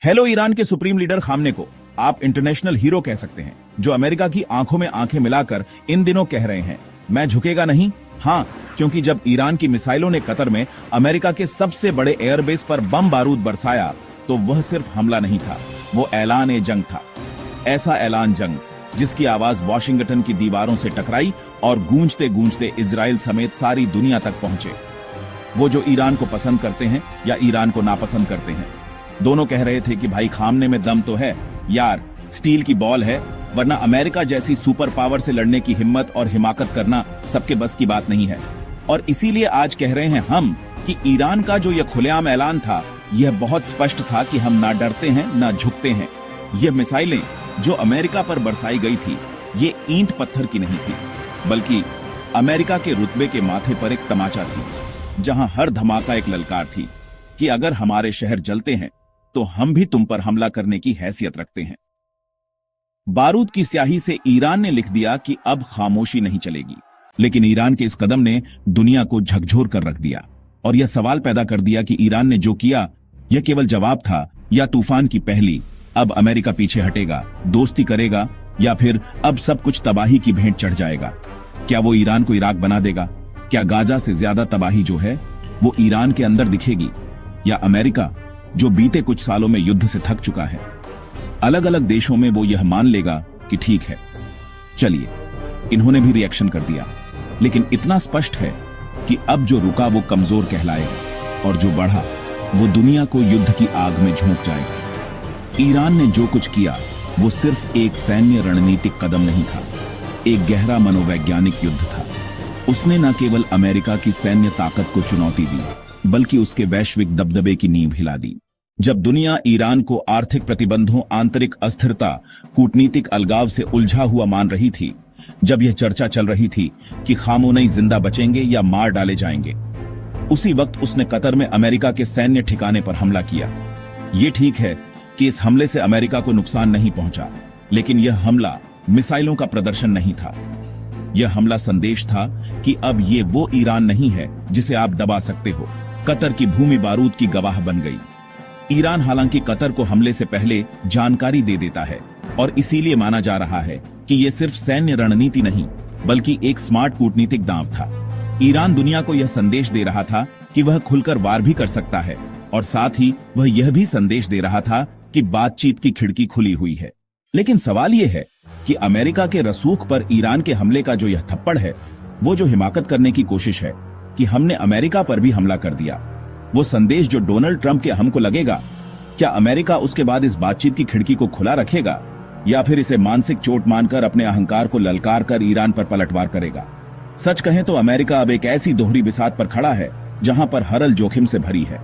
Hello Iran के supreme leader खामने को आप इंटरनेशनल हीरो कह सकते हैं, जो अमेरिका की आंखों में आंखें मिलाकर इन दिनों कह रहे हैं मैं झुकेगा नहीं। हां, क्योंकि जब ईरान की मिसाइलों ने कतर में अमेरिका के सबसे बड़े एयरबेस पर बम बारूद बरसाया तो वह सिर्फ हमला नहीं था, वो ऐलान जंग था। ऐसा ऐलान जंग जिसकी आवाज वॉशिंगटन की दीवारों से टकराई और गूंजते गूंजते इजराइल समेत सारी दुनिया तक पहुंचे। वो जो ईरान को पसंद करते हैं या ईरान को नापसंद करते हैं, दोनों कह रहे थे कि भाई खामने में दम तो है यार, स्टील की बॉल है, वरना अमेरिका जैसी सुपर पावर से लड़ने की हिम्मत और हिमाकत करना सबके बस की बात नहीं है। और इसीलिए आज कह रहे हैं हम कि ईरान का जो यह खुलेआम ऐलान था, यह बहुत स्पष्ट था कि हम ना डरते हैं ना झुकते हैं। यह मिसाइलें जो अमेरिका पर बरसाई गई थी, ये ईंट पत्थर की नहीं थी, बल्कि अमेरिका के रुतबे के माथे पर एक तमाचा थी, जहां हर धमाका एक ललकार थी कि अगर हमारे शहर जलते हैं तो हम भी तुम पर हमला करने की हैसियत रखते हैं। बारूद की स्याही से ईरान ने लिख दिया कि अब खामोशी नहीं चलेगी, लेकिन ईरान के इस कदम ने दुनिया को झकझोर कर रख दिया और यह सवाल पैदा कर दिया कि ईरान ने जो किया यह केवल जवाब था या तूफान की पहली। अब अमेरिका पीछे हटेगा, दोस्ती करेगा, या फिर अब सब कुछ तबाही की भेंट चढ़ जाएगा। क्या वो ईरान को इराक बना देगा? क्या गाजा से ज्यादा तबाही जो है वो ईरान के अंदर दिखेगी, या अमेरिका जो बीते कुछ सालों में युद्ध से थक चुका है, अलग अलग देशों में वो यह मान लेगा कि ठीक है चलिए। इन्होंने भी रिएक्शन कर दिया, लेकिन इतना स्पष्ट है कि अब जो रुका वो कमजोर कहलाएगा और जो बढ़ा वो दुनिया को युद्ध की आग में झोंक जाएगा। ईरान ने जो कुछ किया वो सिर्फ एक सैन्य रणनीतिक कदम नहीं था, एक गहरा मनोवैज्ञानिक युद्ध था। उसने न केवल अमेरिका की सैन्य ताकत को चुनौती दी, बल्कि उसके वैश्विक दबदबे की नींव हिला दी। जब दुनिया ईरान को आर्थिक प्रतिबंधों, आंतरिक अस्थिरता, कूटनीतिक अलगाव से उलझा हुआ मान रही थी, जब यह चर्चा चल रही थी कि खामोनई जिंदा बचेंगे या मार डाले जाएंगे, उसी वक्त उसने कतर में अमेरिका के सैन्य ठिकाने पर हमला किया। यह ठीक है कि इस हमले से अमेरिका को नुकसान नहीं पहुंचा, लेकिन यह हमला मिसाइलों का प्रदर्शन नहीं था। यह हमला संदेश था कि अब ये वो ईरान नहीं है जिसे आप दबा सकते हो। कतर की भूमि बारूद की गवाह बन गई। ईरान हालांकि कतर को हमले से पहले जानकारी दे देता है और इसीलिए माना जा रहा है कि यह सिर्फ सैन्य रणनीति नहीं, बल्कि एक स्मार्ट कूटनीतिक दांव था। ईरान दुनिया को यह संदेश दे रहा था कि वह खुलकर वार भी कर सकता है, और साथ ही वह यह भी संदेश दे रहा था कि बातचीत की खिड़की खुली हुई है। लेकिन सवाल यह है कि अमेरिका के रसूख पर ईरान के हमले का जो यह थप्पड़ है, वो जो हिमाकत करने की कोशिश है कि हमने अमेरिका पर भी हमला कर दिया, वो संदेश जो डोनाल्ड ट्रंप के हमको लगेगा, क्या अमेरिका उसके बाद इस बातचीत की खिड़की को खुला रखेगा, या फिर इसे मानसिक चोट मानकर अपने अहंकार को ललकार कर ईरान पर पलटवार करेगा? सच कहें तो अमेरिका अब एक ऐसी दोहरी बिसात पर खड़ा है जहां पर हर जोखिम से भरी है।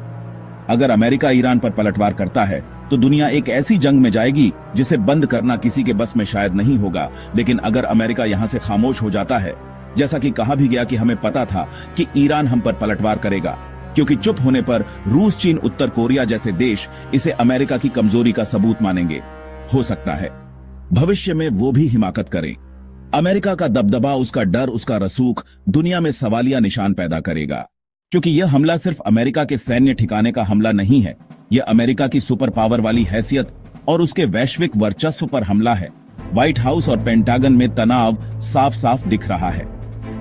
अगर अमेरिका ईरान पर पलटवार करता है तो दुनिया एक ऐसी जंग में जाएगी जिसे बंद करना किसी के बस में शायद नहीं होगा। लेकिन अगर अमेरिका यहां से खामोश हो जाता है, जैसा कि कहा भी गया कि हमें पता था कि ईरान हम पर पलटवार करेगा, क्योंकि चुप होने पर रूस, चीन, उत्तर कोरिया जैसे देश इसे अमेरिका की कमजोरी का सबूत मानेंगे। हो सकता है भविष्य में वो भी हिमाकत करें। अमेरिका का दबदबा, उसका डर, उसका रसूख दुनिया में सवालिया निशान पैदा करेगा, क्योंकि यह हमला सिर्फ अमेरिका के सैन्य ठिकाने का हमला नहीं है, यह अमेरिका की सुपर पावर वाली हैसियत और उसके वैश्विक वर्चस्व पर हमला है। व्हाइट हाउस और पेंटागन में तनाव साफ साफ दिख रहा है।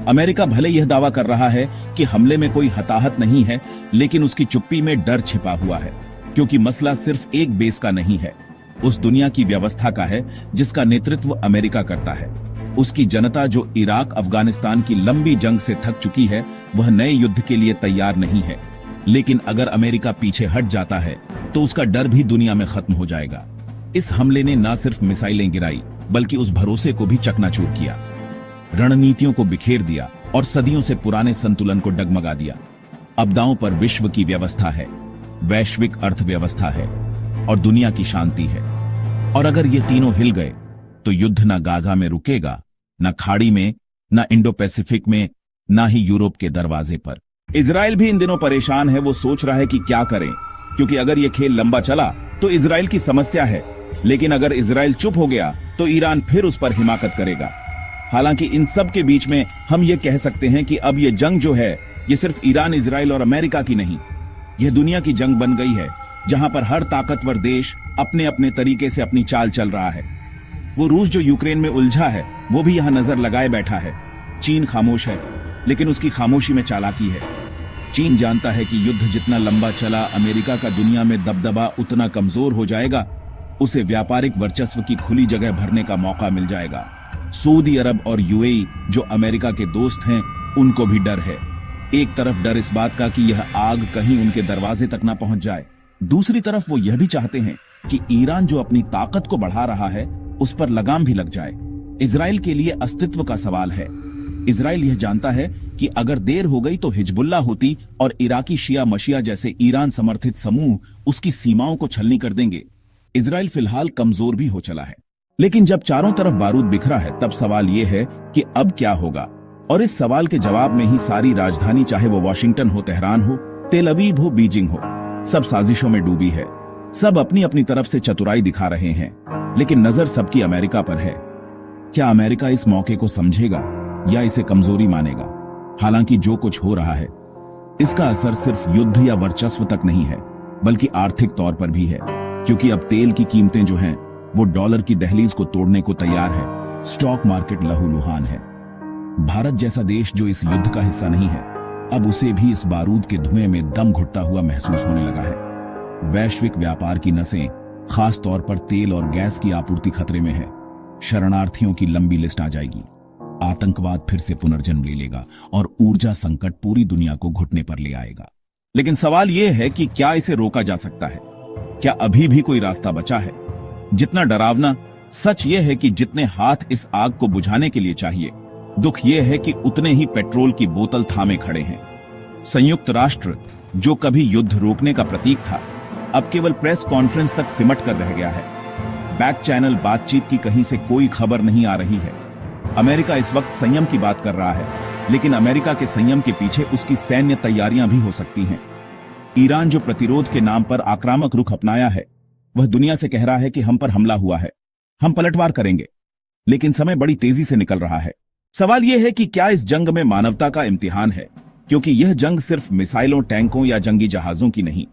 अमेरिका भले यह दावा कर रहा है कि हमले में कोई हताहत नहीं है, लेकिन उसकी चुप्पी में डर छिपा हुआ है, क्योंकि मसला सिर्फ एक बेस का नहीं है, उस दुनिया की व्यवस्था का है जिसका नेतृत्व अमेरिका करता है। उसकी जनता जो इराक, अफगानिस्तान की लंबी जंग से थक चुकी है, वह नए युद्ध के लिए तैयार नहीं है। लेकिन अगर अमेरिका पीछे हट जाता है तो उसका डर भी दुनिया में खत्म हो जाएगा। इस हमले ने न सिर्फ मिसाइलें गिराई, बल्कि उस भरोसे को भी चकनाचूर किया, रणनीतियों को बिखेर दिया और सदियों से पुराने संतुलन को डगमगा दिया। अब दांव पर विश्व की व्यवस्था है, वैश्विक अर्थव्यवस्था है और दुनिया की शांति है। और अगर ये तीनों हिल गए तो युद्ध न गाजा में रुकेगा, न खाड़ी में, न इंडो पैसिफिक में, न ही यूरोप के दरवाजे पर। इजराइल भी इन दिनों परेशान है। वो सोच रहा है कि क्या करें, क्योंकि अगर ये खेल लंबा चला तो इजराइल की समस्या है, लेकिन अगर इजराइल चुप हो गया तो ईरान फिर उस पर हिमाकत करेगा। हालांकि इन सब के बीच में हम ये कह सकते हैं कि अब ये जंग जो है, ये सिर्फ ईरान, इजराइल और अमेरिका की नहीं, यह दुनिया की जंग बन गई है, जहां पर हर ताकतवर देश अपने अपने तरीके से अपनी चाल चल रहा है। वो रूस जो यूक्रेन में उलझा है, वो भी यहां नजर लगाए बैठा है। चीन खामोश है, लेकिन उसकी खामोशी में चालाकी है। चीन जानता है कि युद्ध जितना लंबा चला, अमेरिका का दुनिया में दबदबा उतना कमजोर हो जाएगा। उसे व्यापारिक वर्चस्व की खुली जगह भरने का मौका मिल जाएगा। सऊदी अरब और यूएई जो अमेरिका के दोस्त हैं, उनको भी डर है। एक तरफ डर इस बात का कि यह आग कहीं उनके दरवाजे तक ना पहुंच जाए, दूसरी तरफ वो यह भी चाहते हैं कि ईरान जो अपनी ताकत को बढ़ा रहा है, उस पर लगाम भी लग जाए। इजराइल के लिए अस्तित्व का सवाल है। इजराइल यह जानता है कि अगर देर हो गई तो हिजबुल्ला होती और इराकी शिया मशिया जैसे ईरान समर्थित समूह उसकी सीमाओं को छलनी कर देंगे। इजराइल फिलहाल कमजोर भी हो चला है, लेकिन जब चारों तरफ बारूद बिखरा है, तब सवाल यह है कि अब क्या होगा। और इस सवाल के जवाब में ही सारी राजधानी, चाहे वो वॉशिंगटन हो, तेहरान हो, तेल अवीव हो, बीजिंग हो, सब साजिशों में डूबी है। सब अपनी अपनी तरफ से चतुराई दिखा रहे हैं, लेकिन नजर सबकी अमेरिका पर है। क्या अमेरिका इस मौके को समझेगा या इसे कमजोरी मानेगा? हालांकि जो कुछ हो रहा है, इसका असर सिर्फ युद्ध या वर्चस्व तक नहीं है, बल्कि आर्थिक तौर पर भी है, क्योंकि अब तेल की कीमतें जो हैं, वो डॉलर की दहलीज को तोड़ने को तैयार है। स्टॉक मार्केट लहूलुहान है। भारत जैसा देश जो इस युद्ध का हिस्सा नहीं है, अब उसे भी इस बारूद के धुएं में दम घुटता हुआ महसूस होने लगा है। वैश्विक व्यापार की नसें, खास तौर पर तेल और गैस की आपूर्ति खतरे में है। शरणार्थियों की लंबी लिस्ट आ जाएगी। आतंकवाद फिर से पुनर्जन्म ले लेगा और ऊर्जा संकट पूरी दुनिया को घुटने पर ले आएगा। लेकिन सवाल यह है कि क्या इसे रोका जा सकता है? क्या अभी भी कोई रास्ता बचा है? जितना डरावना सच यह है कि जितने हाथ इस आग को बुझाने के लिए चाहिए, दुख यह है कि उतने ही पेट्रोल की बोतल थामे खड़े हैं। संयुक्त राष्ट्र, जो कभी युद्ध रोकने का प्रतीक था, अब केवल प्रेस कॉन्फ्रेंस तक सिमट कर रह गया है। बैक चैनल बातचीत की कहीं से कोई खबर नहीं आ रही है। अमेरिका इस वक्त संयम की बात कर रहा है, लेकिन अमेरिका के संयम के पीछे उसकी सैन्य तैयारियां भी हो सकती हैं। ईरान जो प्रतिरोध के नाम पर आक्रामक रुख अपनाया है, वह दुनिया से कह रहा है कि हम पर हमला हुआ है, हम पलटवार करेंगे। लेकिन समय बड़ी तेजी से निकल रहा है। सवाल यह है कि क्या इस जंग में मानवता का इम्तिहान है, क्योंकि यह जंग सिर्फ मिसाइलों, टैंकों या जंगी जहाजों की नहीं,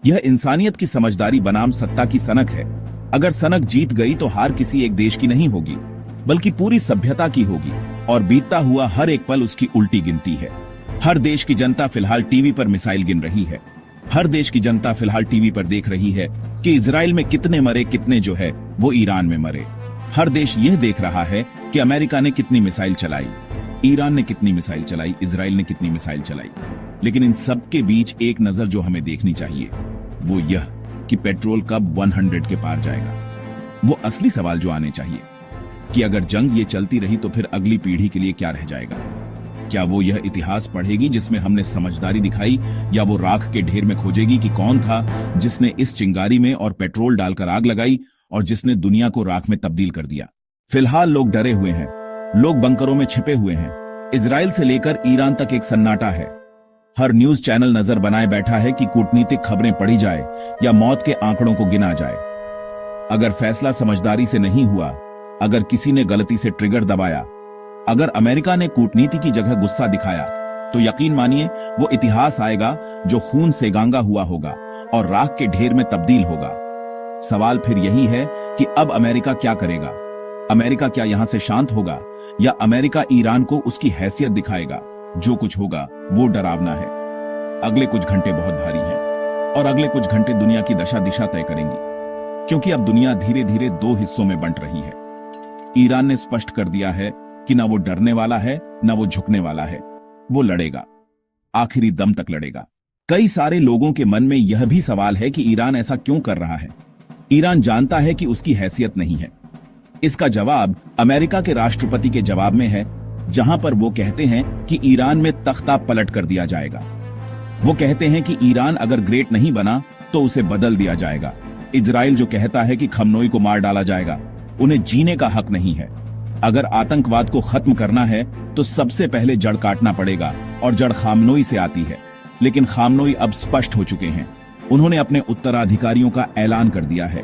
यह इंसानियत की समझदारी बनाम सत्ता की सनक है। अगर सनक जीत गई तो हार किसी एक देश की नहीं होगी, बल्कि पूरी सभ्यता की होगी, और बीतता हुआ हर एक पल उसकी उल्टी गिनती है। हर देश की जनता फिलहाल टीवी पर मिसाइल गिन रही है। हर देश की जनता फिलहाल टीवी पर देख रही है कि इजराइल में कितने मरे, कितने जो है वो ईरान में मरे। हर देश यह देख रहा है कि अमेरिका ने कितनी मिसाइल चलाई, ईरान ने कितनी मिसाइल चलाई, इजराइल ने कितनी मिसाइल चलाई। लेकिन इन सब के बीच एक नजर जो हमें देखनी चाहिए, वो यह कि पेट्रोल कब 100 के पार जाएगा। वो असली सवाल जो आने चाहिए कि अगर जंग ये चलती रही तो फिर अगली पीढ़ी के लिए क्या रह जाएगा। क्या वो यह इतिहास पढ़ेगी जिसमें हमने समझदारी दिखाई, या वो राख के ढेर में खोजेगी कि कौन था जिसने इस चिंगारी में और पेट्रोल डालकर आग लगाई और जिसने दुनिया को राख में तब्दील कर दिया। फिलहाल लोग डरे हुए हैं, लोग बंकरों में छिपे हुए हैं। इजराइल से लेकर ईरान तक एक सन्नाटा है। हर न्यूज चैनल नजर बनाए बैठा है कि कूटनीतिक खबरें पढ़ी जाए या मौत के आंकड़ों को गिना जाए। अगर फैसला समझदारी से नहीं हुआ, अगर किसी ने गलती से ट्रिगर दबाया, अगर अमेरिका ने कूटनीति की जगह गुस्सा दिखाया, तो यकीन मानिए वो इतिहास आएगा जो खून से गांगा हुआ होगा और राख के ढेर में तब्दील होगा। सवाल फिर यही है कि अब अमेरिका क्या करेगा? अमेरिका क्या यहां से शांत होगा, या अमेरिका ईरान को उसकी हैसियत दिखाएगा? जो कुछ होगा वो डरावना है। अगले कुछ घंटे बहुत भारी हैं, और अगले कुछ घंटे दुनिया की दशा दिशा तय करेंगी, क्योंकि अब दुनिया धीरे धीरे दो हिस्सों में बंट रही है। ईरान ने स्पष्ट कर दिया है कि ना वो डरने वाला है, ना वो झुकने वाला है। वो लड़ेगा, आखिरी दम तक लड़ेगा। कई सारे लोगों के मन में यह भी सवाल है कि ईरान ऐसा क्यों कर रहा है। ईरान जानता है कि उसकी हैसियत नहीं है। इसका जवाब अमेरिका के राष्ट्रपति के जवाब में है, जहां पर वो कहते हैं कि ईरान में तख्ता पलट कर दिया जाएगा। वो कहते हैं कि ईरान अगर ग्रेट नहीं बना तो उसे बदल दिया जाएगा। इजराइल जो कहता है कि खमनोई को मार डाला जाएगा, उन्हें जीने का हक नहीं है। अगर आतंकवाद को खत्म करना है तो सबसे पहले जड़ काटना पड़ेगा, और जड़ खामनोई से आती है। लेकिन खामनोई अब स्पष्ट हो चुके हैं। उन्होंने अपने उत्तराधिकारियों का ऐलान कर दिया है,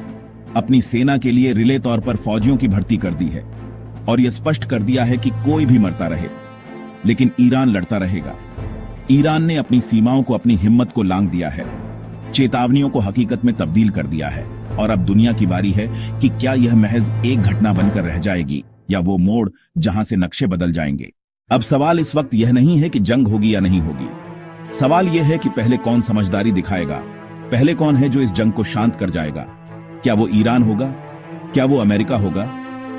अपनी सेना के लिए रिले तौर पर फौजियों की भर्ती कर दी है, और यह स्पष्ट कर दिया है कि कोई भी मरता रहे, लेकिन ईरान लड़ता रहेगा। ईरान ने अपनी सीमाओं को, अपनी हिम्मत को लांघ दिया है, चेतावनियों को हकीकत में तब्दील कर दिया है। और अब दुनिया की बारी है कि क्या यह महज एक घटना बनकर रह जाएगी या वो मोड़ जहां से नक्शे बदल जाएंगे। अब सवाल इस वक्त यह नहीं है कि जंग होगी या नहीं होगी। सवाल यह है कि पहले कौन समझदारी दिखाएगा, पहले कौन है जो इस जंग को शांत कर जाएगा। क्या वो ईरान होगा, क्या वो अमेरिका होगा,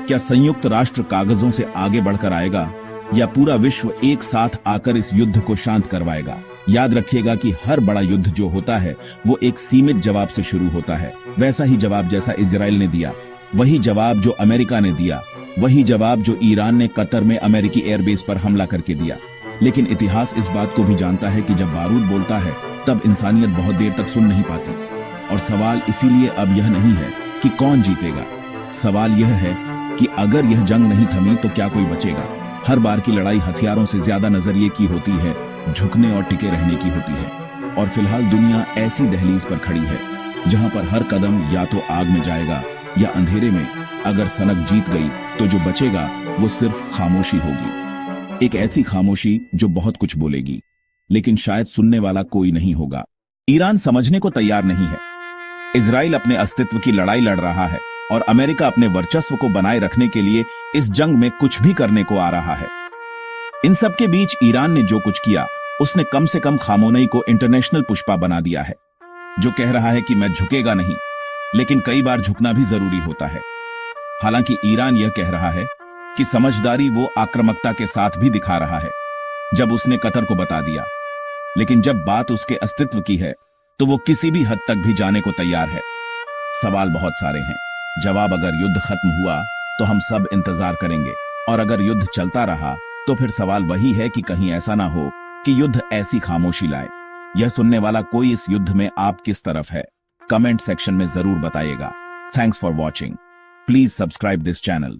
क्या संयुक्त राष्ट्र कागजों से आगे बढ़कर आएगा, या पूरा विश्व एक साथ आकर इस युद्ध को शांत करवाएगा। याद रखिएगा कि हर बड़ा युद्ध जो होता है वो एक सीमित जवाब से शुरू होता है। वैसा ही जवाब जैसा इजराइल ने दिया, वही जवाब जो अमेरिका ने दिया, वही जवाब जो ईरान ने कतर में अमेरिकी एयरबेस पर हमला करके दिया। लेकिन इतिहास इस बात को भी जानता है कि जब बारूद बोलता है तब इंसानियत बहुत देर तक सुन नहीं पाती। और सवाल इसीलिए अब यह नहीं है कि कौन जीतेगा, सवाल यह है कि अगर यह जंग नहीं थमी तो क्या कोई बचेगा। हर बार की लड़ाई हथियारों से ज्यादा नजरिए की होती है, झुकने और टिके रहने की होती है। और फिलहाल दुनिया ऐसी दहलीज पर खड़ी है जहां पर हर कदम या तो आग में जाएगा या अंधेरे में। अगर सनक जीत गई तो जो बचेगा वो सिर्फ खामोशी होगी, एक ऐसी खामोशी जो बहुत कुछ बोलेगी लेकिन शायद सुनने वाला कोई नहीं होगा। ईरान समझने को तैयार नहीं है, इजराइल अपने अस्तित्व की लड़ाई लड़ रहा है और अमेरिका अपने वर्चस्व को बनाए रखने के लिए इस जंग में कुछ भी करने को आ रहा है। इन सब के बीच ईरान ने जो कुछ किया उसने कम से कम खामोनई को इंटरनेशनल पुष्पा बना दिया है, जो कह रहा है कि मैं झुकेगा नहीं, लेकिन कई बार झुकना भी जरूरी होता है। हालांकि ईरान यह कह रहा है कि समझदारी वो आक्रामकता के साथ भी दिखा रहा है जब उसने कतर को बता दिया, लेकिन जब बात उसके अस्तित्व की है तो वो किसी भी हद तक भी जाने को तैयार है। सवाल बहुत सारे हैं, जवाब अगर युद्ध खत्म हुआ तो हम सब इंतजार करेंगे, और अगर युद्ध चलता रहा तो फिर सवाल वही है कि कहीं ऐसा ना हो कि युद्ध ऐसी खामोशी लाए। यह सुनने वाला कोई इस युद्ध में आप किस तरफ है, कमेंट सेक्शन में जरूर बताइएगा। Thanks for watching. Please subscribe this channel.